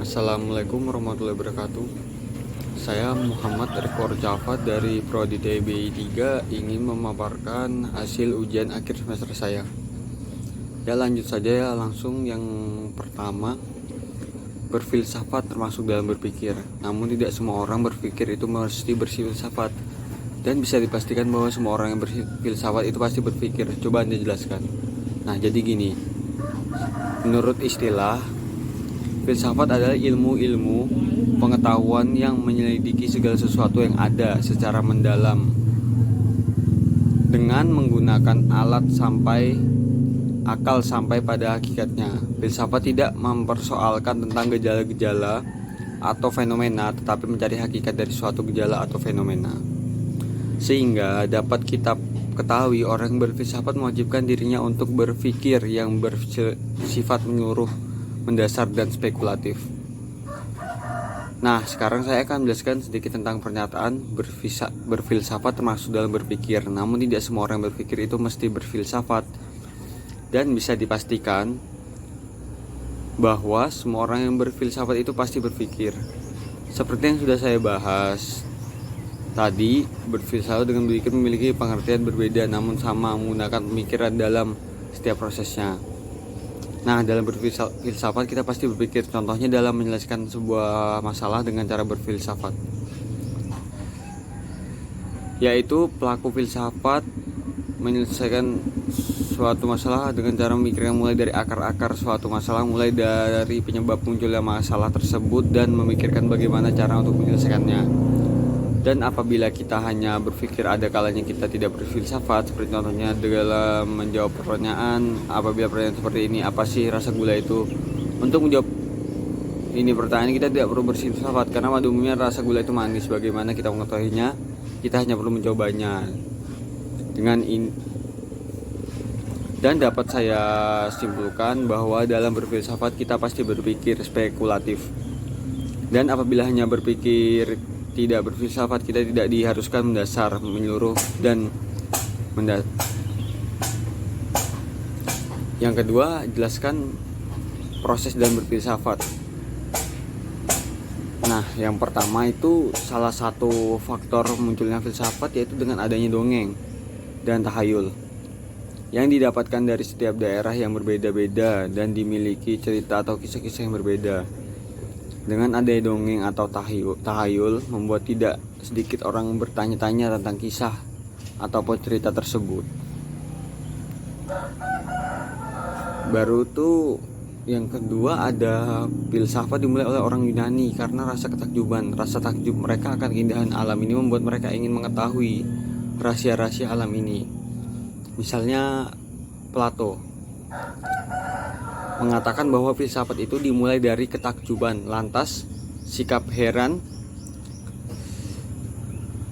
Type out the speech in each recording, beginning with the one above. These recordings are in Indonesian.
Assalamualaikum warahmatullahi wabarakatuh. Saya Muhammad Rekor Jafat dari Prodi TBI 3 ingin memaparkan hasil ujian akhir semester saya. Ya, lanjut saja ya, langsung yang pertama, berfilsafat termasuk dalam berpikir. Namun tidak semua orang berpikir itu mesti berfilsafat. Dan bisa dipastikan bahwa semua orang yang berfilsafat itu pasti berpikir. Coba Anda jelaskan. Nah, jadi gini. Menurut istilah, filsafat adalah ilmu-ilmu pengetahuan yang menyelidiki segala sesuatu yang ada secara mendalam dengan menggunakan akal sampai pada hakikatnya. Filsafat tidak mempersoalkan tentang gejala-gejala atau fenomena, tetapi mencari hakikat dari suatu gejala atau fenomena. Sehingga dapat kita ketahui, orang yang berfilsafat mewajibkan dirinya untuk berpikir yang bersifat menyeluruh, mendasar dan spekulatif. Nah, sekarang saya akan menjelaskan sedikit tentang pernyataan berfilsafat termasuk dalam berpikir. Namun tidak semua orang yang berpikir itu mesti berfilsafat. Dan bisa dipastikan bahwa semua orang yang berfilsafat itu pasti berpikir. Seperti yang sudah saya bahas tadi, berfilsafat dengan berpikir memiliki pengertian berbeda namun sama, menggunakan pemikiran dalam setiap prosesnya. Nah, dalam berfilsafat kita pasti berpikir. Contohnya dalam menyelesaikan sebuah masalah dengan cara berfilsafat, yaitu pelaku filsafat menyelesaikan suatu masalah dengan cara memikirkan mulai dari akar-akar suatu masalah, mulai dari penyebab munculnya masalah tersebut dan memikirkan bagaimana cara untuk menyelesaikannya. Dan apabila kita hanya berpikir, ada kalanya kita tidak berfilsafat. Seperti contohnya dalam menjawab pertanyaan, apabila pertanyaan seperti ini, apa sih rasa gula itu? Untuk menjawab ini pertanyaan kita tidak perlu berfilsafat, karena pada umumnya rasa gula itu manis. Bagaimana kita mengetahuinya? Kita hanya perlu mencobanya. Dengan ini, dan dapat saya simpulkan bahwa dalam berfilsafat kita pasti berpikir spekulatif. Dan apabila hanya berpikir tidak berfilsafat, kita tidak diharuskan mendasar, menyeluruh, dan Yang kedua, jelaskan proses dalam berfilsafat. Nah, yang pertama itu salah satu faktor munculnya filsafat yaitu dengan adanya dongeng dan tahayul yang didapatkan dari setiap daerah yang berbeda-beda dan dimiliki cerita atau kisah-kisah yang berbeda. Dengan adanya dongeng atau tahayul membuat tidak sedikit orang bertanya-tanya tentang kisah ataupun cerita tersebut. Baru tuh yang kedua, ada filsafat dimulai oleh orang Yunani karena rasa ketakjuban. Rasa takjub mereka akan keindahan alam ini membuat mereka ingin mengetahui rahasia-rahasia alam ini. Misalnya Plato mengatakan bahwa filsafat itu dimulai dari ketakjuban. Lantas sikap heran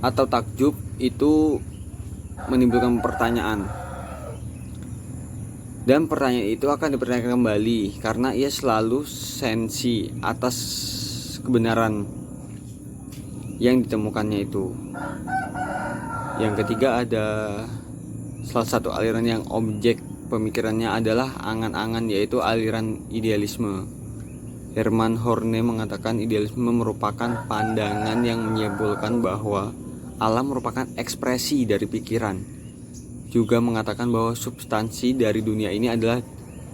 atau takjub itu menimbulkan pertanyaan, dan pertanyaan itu akan dipertanyakan kembali karena ia selalu sensi atas kebenaran yang ditemukannya itu. Yang ketiga, ada salah satu aliran yang objek pemikirannya adalah angan-angan, yaitu aliran idealisme. Hermann Horne mengatakan idealisme merupakan pandangan yang menyimpulkan bahwa alam merupakan ekspresi dari pikiran. Juga mengatakan bahwa substansi dari dunia ini adalah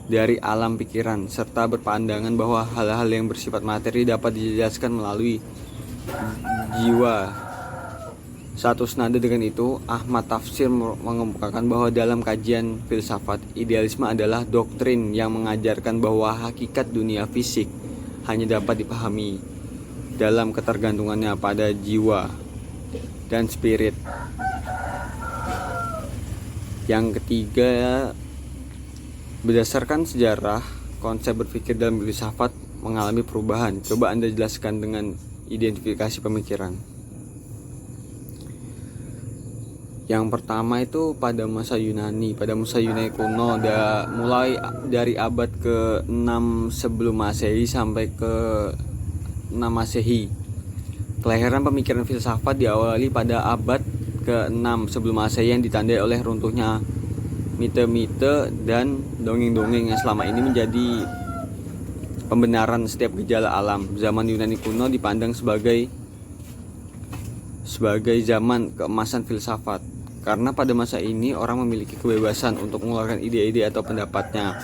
dari alam pikiran, serta berpandangan bahwa hal-hal yang bersifat materi dapat dijelaskan melalui jiwa. Satu senada dengan itu, Ahmad Tafsir mengemukakan bahwa dalam kajian filsafat, idealisme adalah doktrin yang mengajarkan bahwa hakikat dunia fisik hanya dapat dipahami dalam ketergantungannya pada jiwa dan spirit. Yang ketiga, berdasarkan sejarah, konsep berpikir dalam filsafat mengalami perubahan. Coba Anda jelaskan dengan identifikasi pemikiran. Yang pertama itu pada masa Yunani kuno, mulai dari abad ke-6 sebelum Masehi sampai ke-6 Masehi. Kelahiran pemikiran filsafat diawali pada abad ke-6 sebelum Masehi yang ditandai oleh runtuhnya mite-mite dan dongeng-dongeng yang selama ini menjadi pembenaran setiap gejala alam. Zaman Yunani kuno dipandang sebagai zaman keemasan filsafat, karena pada masa ini orang memiliki kebebasan untuk mengeluarkan ide-ide atau pendapatnya.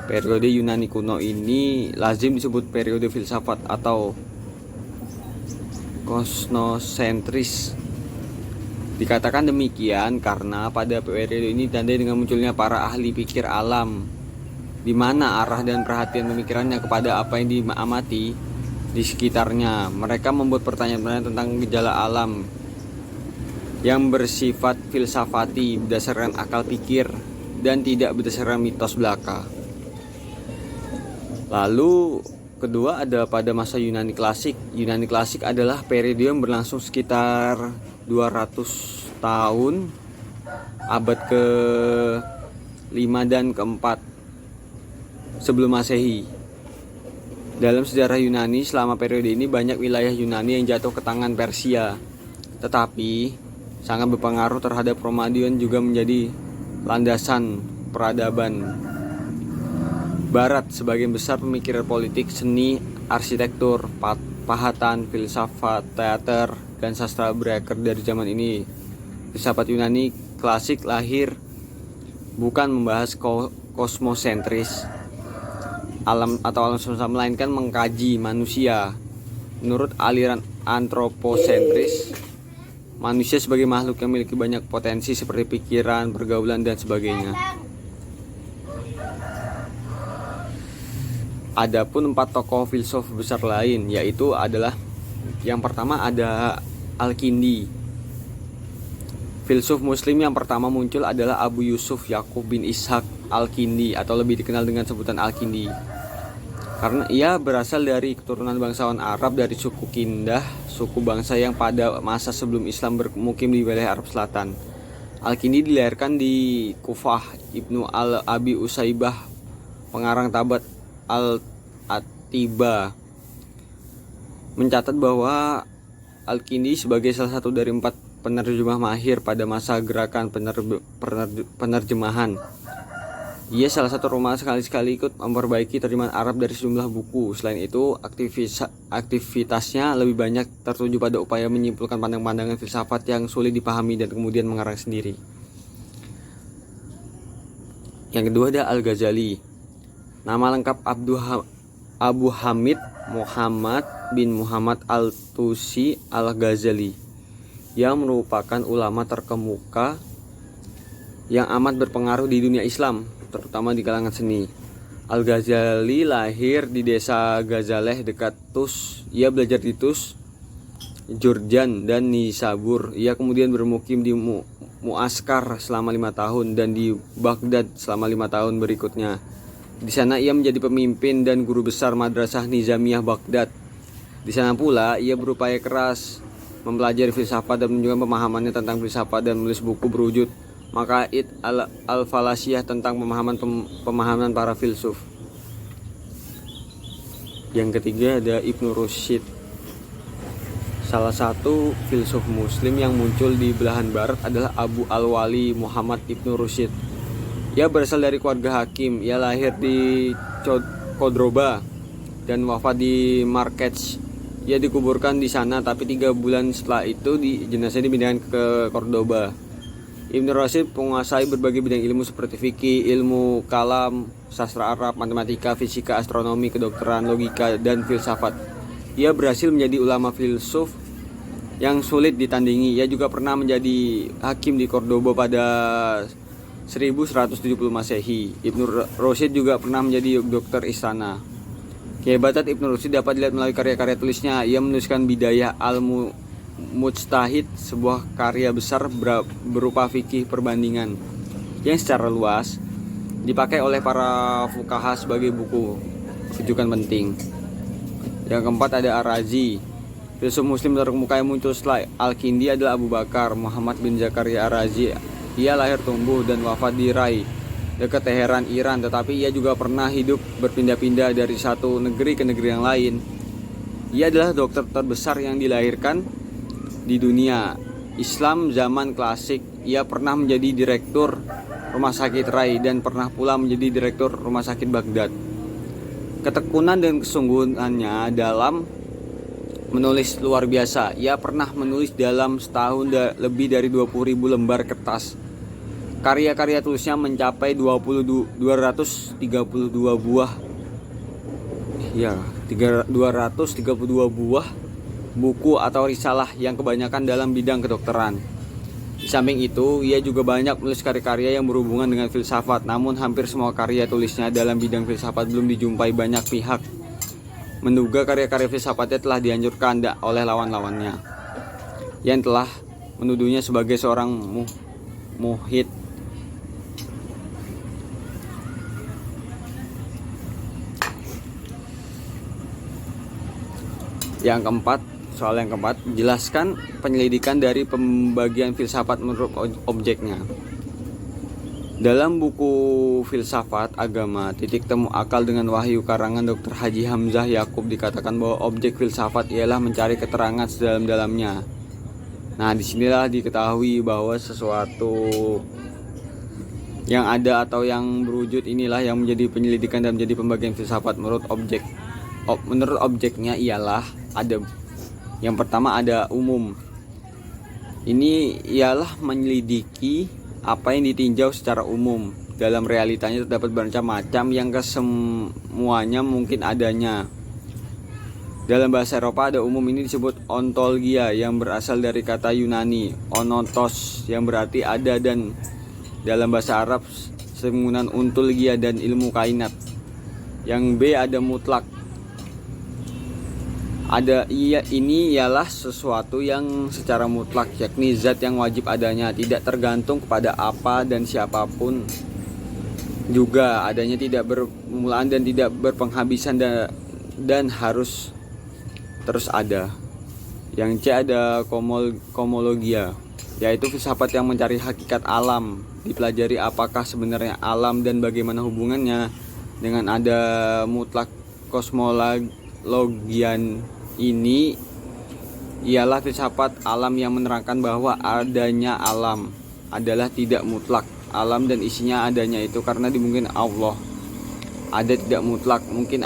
Periode Yunani kuno ini lazim disebut periode filsafat atau kosmosentris. Dikatakan demikian karena pada periode ini ditandai dengan munculnya para ahli pikir alam, di mana arah dan perhatian pemikirannya kepada apa yang diamati di sekitarnya. Mereka membuat pertanyaan-pertanyaan tentang gejala alam yang bersifat filsafati berdasarkan akal pikir dan tidak berdasarkan mitos belaka. Lalu kedua ada pada masa Yunani klasik. Yunani klasik adalah periode yang berlangsung sekitar 200 tahun, abad ke-5 dan ke-4 sebelum Masehi. Dalam sejarah Yunani selama periode ini banyak wilayah Yunani yang jatuh ke tangan Persia, tetapi sangat berpengaruh terhadap Romawi juga menjadi landasan peradaban Barat. Sebagian besar pemikiran politik, seni, arsitektur, pahatan, filsafat, teater, dan sastra berakar dari zaman ini. Filsafat Yunani klasik lahir bukan membahas kosmosentris alam atau alam semesta, melainkan mengkaji manusia. Menurut aliran antroposentris, manusia sebagai makhluk yang memiliki banyak potensi seperti pikiran, pergaulan, dan sebagainya. Adapun 4 tokoh filsuf besar lain, yaitu adalah yang pertama ada Al-Kindi. Filsuf muslim yang pertama muncul adalah Abu Yusuf Yakub bin Ishaq Al-Kindi, atau lebih dikenal dengan sebutan Al-Kindi, karena ia berasal dari keturunan bangsawan Arab dari suku Kindah, suku bangsa yang pada masa sebelum Islam bermukim di wilayah Arab Selatan. Al-Kindi dilahirkan di Kufah. Ibnu Al-Abi Usaibah, pengarang Tabat Al-Atiba, mencatat bahwa Al-Kindi sebagai salah satu dari 4 penerjemah mahir pada masa gerakan penerjemahan. Ia salah satu Roma sekali-sekali ikut memperbaiki terjemahan Arab dari sejumlah buku. Selain itu, aktivitasnya lebih banyak tertuju pada upaya menyimpulkan pandangan-pandangan filsafat yang sulit dipahami dan kemudian mengarang sendiri. Yang kedua ada Al-Ghazali. Nama lengkap Abu Hamid Muhammad bin Muhammad Al-Tusi Al-Ghazali, yang merupakan ulama terkemuka yang amat berpengaruh di dunia Islam, terutama di kalangan seni. Al-Ghazali lahir di desa Ghazaleh dekat Tus. Ia belajar di Tus, Jurjan, dan Nisabur. Ia kemudian bermukim di Muaskar selama 5 tahun dan di Baghdad selama 5 tahun berikutnya. Di sana ia menjadi pemimpin dan guru besar Madrasah Nizamiyah Baghdad. Di sana pula ia berupaya keras mempelajari filsafat dan menunjukkan pemahamannya tentang filsafat dan menulis buku berwujud Maqaid al-Falasiyah tentang pemahaman para filsuf. Yang ketiga ada Ibnu Rusyid, salah satu filsuf muslim yang muncul di belahan barat adalah Abu Al-Wali Muhammad Ibnu Rusyid. Ia berasal dari keluarga hakim. Ia lahir di Cordoba dan wafat di Marrakech. Ia dikuburkan di sana, tapi 3 bulan setelah itu jenazahnya dipindahkan ke Cordoba. Ibnu Rusyid menguasai berbagai bidang ilmu seperti fikih, ilmu kalam, sastra Arab, matematika, fisika, astronomi, kedokteran, logika, dan filsafat. Ia berhasil menjadi ulama filsuf yang sulit ditandingi. Ia juga pernah menjadi hakim di Cordoba pada 1170 Masehi. Ibnu Rusyid juga pernah menjadi dokter istana. Kehebatan Ibnu Rusyid dapat dilihat melalui karya-karya tulisnya. Ia menuliskan Bidayah Al-Mujtahid, sebuah karya besar berupa fikih perbandingan yang secara luas dipakai oleh para fuqaha sebagai buku rujukan penting. Yang keempat ada Ar-Razi. Filsuf muslim terkemuka yang muncul setelah Al-Kindi adalah Abu Bakar Muhammad bin Zakaria Ar-Razi. Ia lahir, tumbuh, dan wafat di Rai, dekat Teheran, Iran. Tetapi ia juga pernah hidup berpindah-pindah dari satu negeri ke negeri yang lain. Ia adalah dokter terbesar yang dilahirkan di dunia Islam zaman klasik. Ia pernah menjadi direktur rumah sakit Rai dan pernah pula menjadi direktur rumah sakit Baghdad. Ketekunan dan kesungguhannya dalam menulis luar biasa. Ia pernah menulis dalam setahun lebih dari 20.000 lembar kertas. Karya-karya tulisnya mencapai 232 buah. Ya, 232 buah buku atau risalah yang kebanyakan dalam bidang kedokteran. Di samping itu, ia juga banyak menulis karya-karya yang berhubungan dengan filsafat. Namun hampir semua karya tulisnya dalam bidang filsafat belum dijumpai banyak pihak. Menduga karya-karya filsafatnya telah dihancurkan oleh lawan-lawannya yang telah menuduhnya sebagai seorang muhid. Soal yang keempat, jelaskan penyelidikan dari pembagian filsafat menurut objeknya. Dalam buku Filsafat Agama, Titik Temu Akal dengan Wahyu karangan Dr. Haji Hamzah Yakub dikatakan bahwa objek filsafat ialah mencari keterangan sedalam-dalamnya. Nah, disinilah diketahui bahwa sesuatu yang ada atau yang berwujud inilah yang menjadi penyelidikan dan menjadi pembagian filsafat menurut objek. Menurut objeknya ialah ada. Yang pertama ada umum. Ini ialah menyelidiki apa yang ditinjau secara umum. Dalam realitanya terdapat bermacam-macam yang kesemuanya mungkin adanya. Dalam bahasa Eropa ada umum ini disebut ontologia yang berasal dari kata Yunani onotos yang berarti ada, dan dalam bahasa Arab penggunaan ontologia dan ilmu kainat. Yang B ada mutlak. Ini ialah sesuatu yang secara mutlak, yakni zat yang wajib adanya, tidak tergantung kepada apa dan siapapun. Juga adanya tidak bermulaan dan tidak berpenghabisan dan harus terus ada. Yang C ada komologia, yaitu filsafat yang mencari hakikat alam, dipelajari apakah sebenarnya alam dan bagaimana hubungannya dengan ada mutlak. Kosmologian ini ialah filsafat alam yang menerangkan bahwa adanya alam adalah tidak mutlak. Alam dan isinya adanya itu karena dimungkinkan Allah. Ada tidak mutlak, mungkin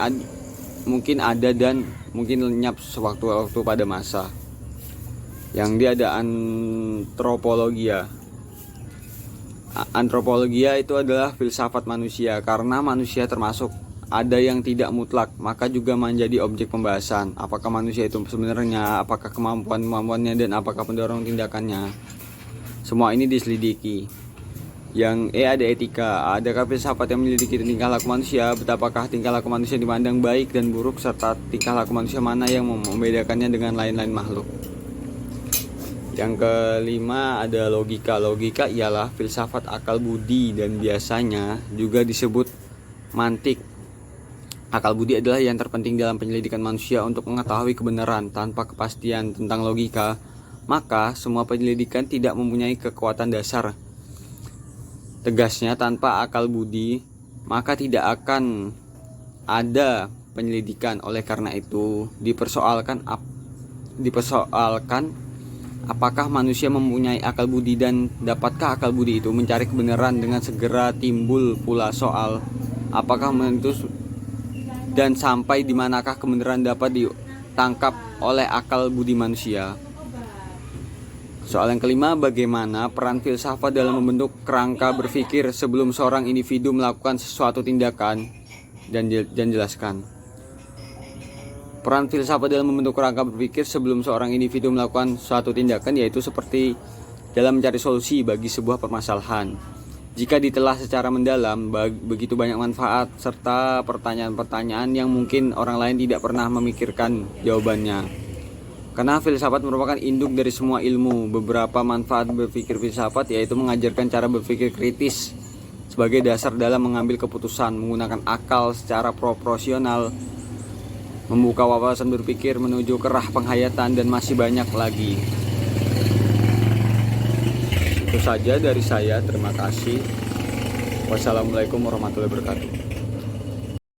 ada dan mungkin lenyap sewaktu-waktu pada masa. Yang dia ada antropologia. Antropologia itu adalah filsafat manusia karena manusia termasuk ada yang tidak mutlak, maka juga menjadi objek pembahasan. Apakah manusia itu sebenarnya, apakah kemampuannya, dan apakah pendorong tindakannya. Semua ini diselidiki. Yang E ada etika. Adakah filsafat yang menyelidiki tingkah laku manusia, betapakah tingkah laku manusia dipandang baik dan buruk, serta tingkah laku manusia mana yang membedakannya dengan lain-lain makhluk. Yang kelima ada logika. Logika ialah filsafat akal budi dan biasanya juga disebut mantik. Akal budi adalah yang terpenting dalam penyelidikan manusia untuk mengetahui kebenaran. Tanpa kepastian tentang logika, maka semua penyelidikan tidak mempunyai kekuatan dasar. Tegasnya, tanpa akal budi, maka tidak akan ada penyelidikan. Oleh karena itu, dipersoalkan apakah manusia mempunyai akal budi, dan dapatkah akal budi itu mencari kebenaran. Dengan segera timbul pula soal apakah menentu dan sampai di manakah kebenaran dapat ditangkap oleh akal budi manusia. Soal yang kelima, bagaimana peran filsafat dalam membentuk kerangka berpikir sebelum seorang individu melakukan sesuatu tindakan, dan jelaskan. Peran filsafat dalam membentuk kerangka berpikir sebelum seorang individu melakukan suatu tindakan yaitu seperti dalam mencari solusi bagi sebuah permasalahan. Jika ditelah secara mendalam, begitu banyak manfaat serta pertanyaan-pertanyaan yang mungkin orang lain tidak pernah memikirkan jawabannya. Karena filsafat merupakan induk dari semua ilmu. Beberapa manfaat berpikir filsafat yaitu mengajarkan cara berpikir kritis sebagai dasar dalam mengambil keputusan, menggunakan akal secara proporsional, membuka wawasan berpikir menuju kerah penghayatan, dan masih banyak lagi. Itu saja dari saya, terima kasih. Wassalamualaikum warahmatullahi wabarakatuh.